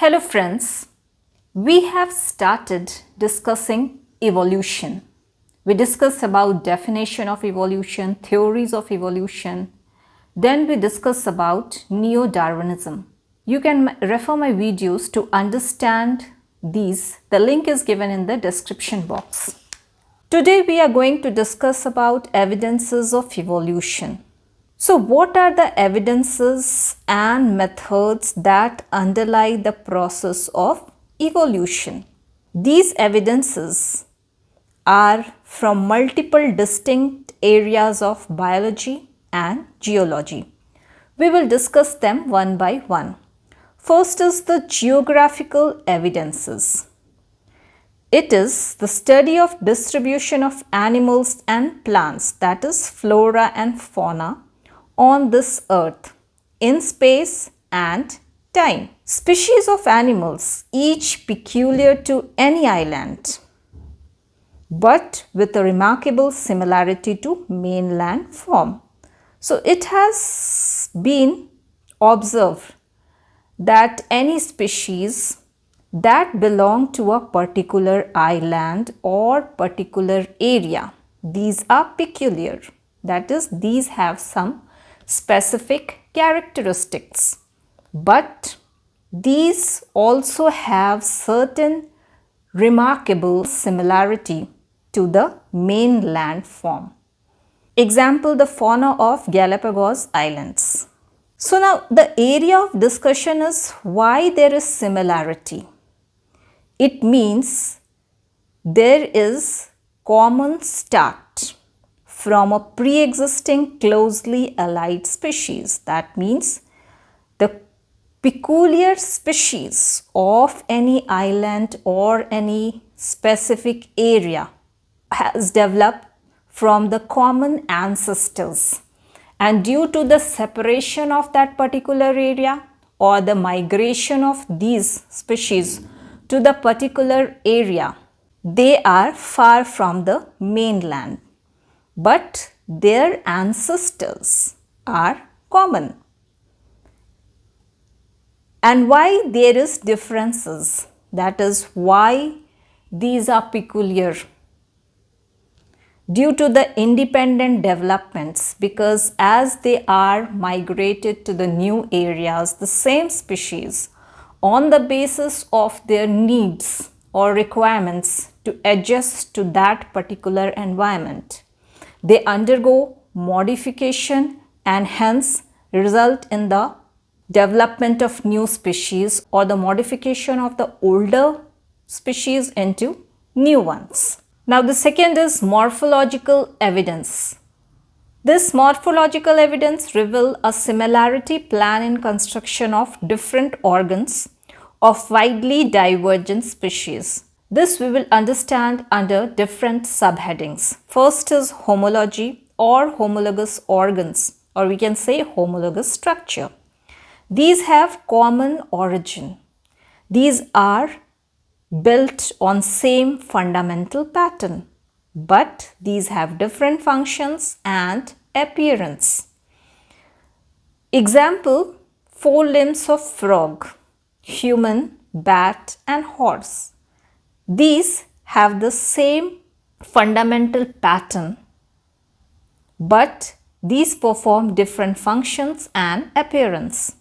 Hello friends, we have started discussing evolution. We discussed about definition of evolution, theories of evolution. Then we discussed about Neodarwanism. You can refer my videos to understand these. The link is given in the description box. Today we are going to discuss about evidences of evolution. So what are the evidences and methods that underlie the process of evolution? These evidences are from multiple distinct areas of biology and geology. We will discuss them one by one. First is the geographical evidences. It is the study of distribution of animals and plants, that is flora and fauna, on this earth in space and time. Species of animals, each peculiar to any island, but with a remarkable similarity to mainland form. So it has been observed that any species that belong to a particular island or particular area, these are peculiar. That is, these have some specific characteristics, but these also have certain remarkable similarity to the mainland form. Example, the fauna of Galapagos Islands. So now the area of discussion is why there is similarity. It means there is common start from a pre-existing closely allied species. That means the peculiar species of any island or any specific area has developed from the common ancestors, and due to the separation of that particular area or the migration of these species to the particular area, they are far from the mainland, but their ancestors are common. And why there is differences, that is why these are peculiar. Due to the independent developments, because as they are migrated to the new areas, the same species, on the basis of their needs or requirements to adjust to that particular environment, they undergo modification and hence result in the development of new species or the modification of the older species into new ones. Now the second is morphological evidence. This morphological evidence reveals a similarity plan in construction of different organs of widely divergent species. This we will understand under different subheadings. First is homology or homologous organs, or we can say homologous structure. These have common origin. These are built on same fundamental pattern, but these have different functions and appearance. Example, four limbs of frog, human, bat and horse. These have the same fundamental pattern, but these perform different functions and appearance.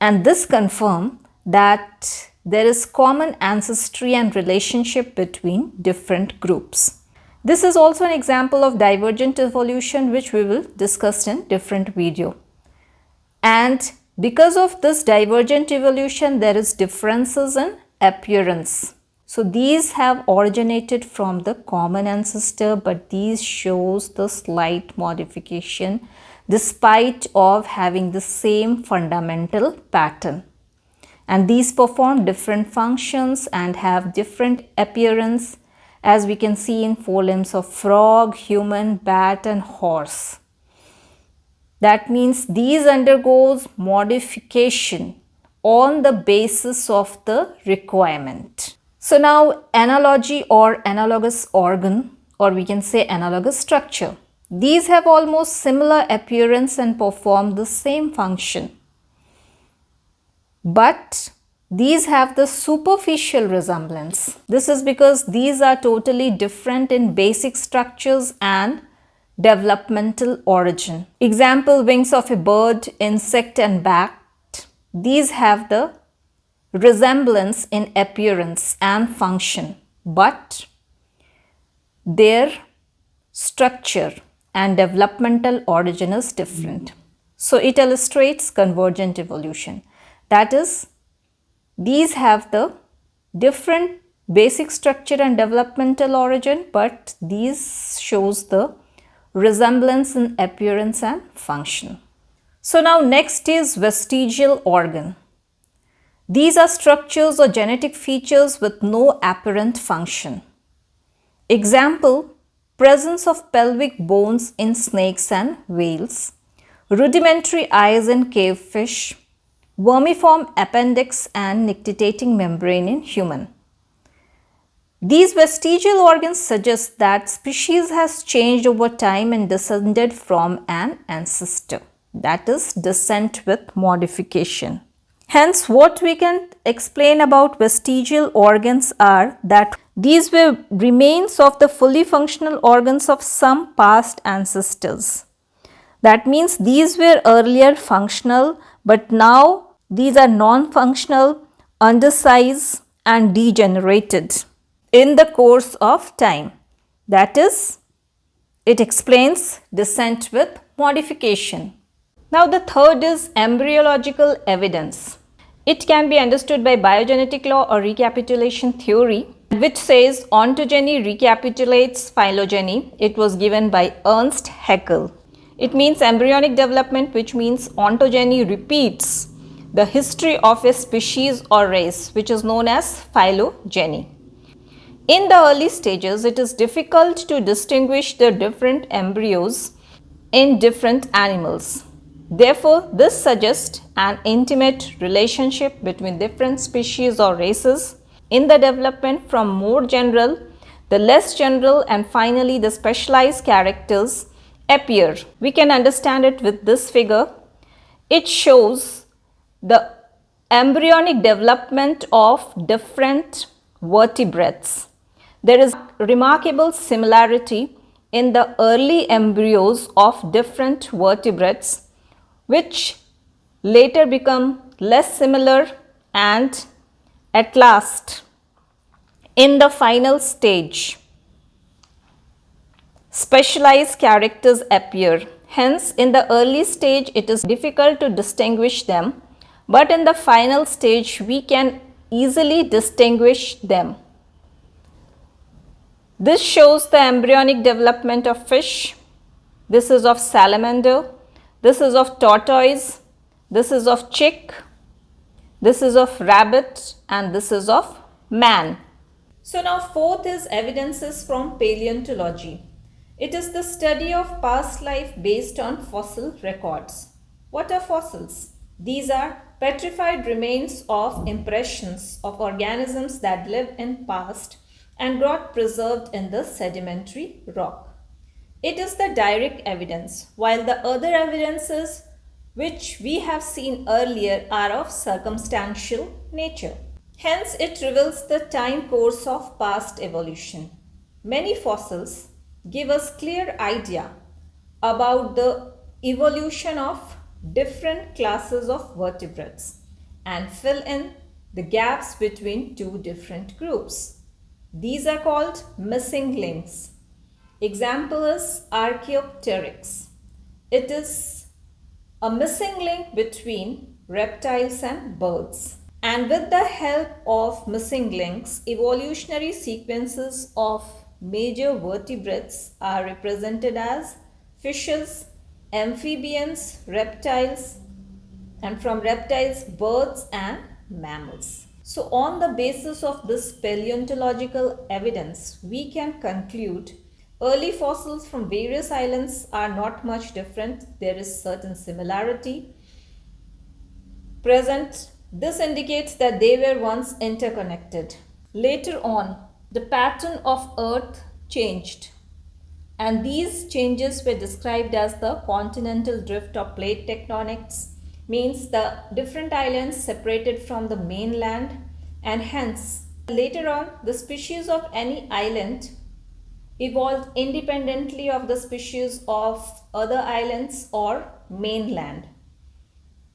And this confirms that there is common ancestry and relationship between different groups. This is also an example of divergent evolution, which we will discuss in different video. And because of this divergent evolution, there is differences in appearance. So these have originated from the common ancestor, but these shows the slight modification despite of having the same fundamental pattern. And these perform different functions and have different appearance, as we can see in four limbs of frog, human, bat and horse. That means these undergoes modification on the basis of the requirement. So now analogy or analogous organ, or we can say analogous structure. These have almost similar appearance and perform the same function. But these have the superficial resemblance. This is because these are totally different in basic structures and developmental origin. Example, wings of a bird, insect and bat. These have the resemblance in appearance and function, but their structure and developmental origin is different. So it illustrates convergent evolution. That is, these have the different basic structure and developmental origin, but these shows the resemblance in appearance and function. So now next is vestigial organ. These are structures or genetic features with no apparent function. Example, presence of pelvic bones in snakes and whales, rudimentary eyes in cave fish, vermiform appendix and nictitating membrane in human. These vestigial organs suggest that species has changed over time and descended from an ancestor. That is, descent with modification. Hence, what we can explain about vestigial organs are that these were remains of the fully functional organs of some past ancestors. That means these were earlier functional, but now these are non-functional, undersized and degenerated in the course of time. That is, it explains descent with modification. Now the third is embryological evidence. It can be understood by biogenetic law or recapitulation theory, which says ontogeny recapitulates phylogeny. It was given by Ernst Haeckel. It means embryonic development, which means ontogeny repeats the history of a species or race, which is known as phylogeny. In the early stages, it is difficult to distinguish the different embryos in different animals. Therefore, this suggests an intimate relationship between different species or races in the development from more general, the less general, and finally the specialized characters appear. We can understand it with this figure. It shows the embryonic development of different vertebrates. There is remarkable similarity in the early embryos of different vertebrates, which later become less similar, and at last in the final stage specialized characters appear. Hence, in the early stage it is difficult to distinguish them, but in the final stage we can easily distinguish them. This shows the embryonic development of fish. This is of salamander. This is of tortoise. This is of chick. This is of rabbit, and this is of man. So now fourth is evidences from paleontology. It is the study of past life based on fossil records. What are fossils? These are petrified remains of impressions of organisms that lived in past and got preserved in the sedimentary rock. It is the direct evidence, while the other evidences which we have seen earlier are of circumstantial nature. Hence, it reveals the time course of past evolution. Many fossils give us clear idea about the evolution of different classes of vertebrates and fill in the gaps between two different groups. These are called missing links. Example is Archaeopteryx. It is a missing link between reptiles and birds. And with the help of missing links, evolutionary sequences of major vertebrates are represented as fishes, amphibians, reptiles, and from reptiles, birds and mammals. So on the basis of this paleontological evidence, we can conclude early fossils from various islands are not much different. There is certain similarity present. This indicates that they were once interconnected. Later on, the pattern of Earth changed, and these changes were described as the continental drift or plate tectonics, means the different islands separated from the mainland, and hence later on the species of any island evolved independently of the species of other islands or mainland.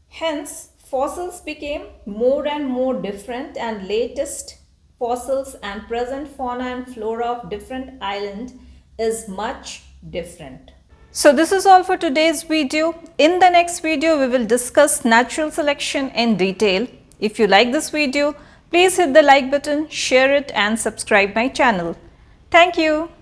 Hence, fossils became more and more different, and latest fossils and present fauna and flora of different islands is much different. So this is all for today's video. In the next video, we will discuss natural selection in detail. If you like this video, please hit the like button, share it and subscribe my channel. Thank you.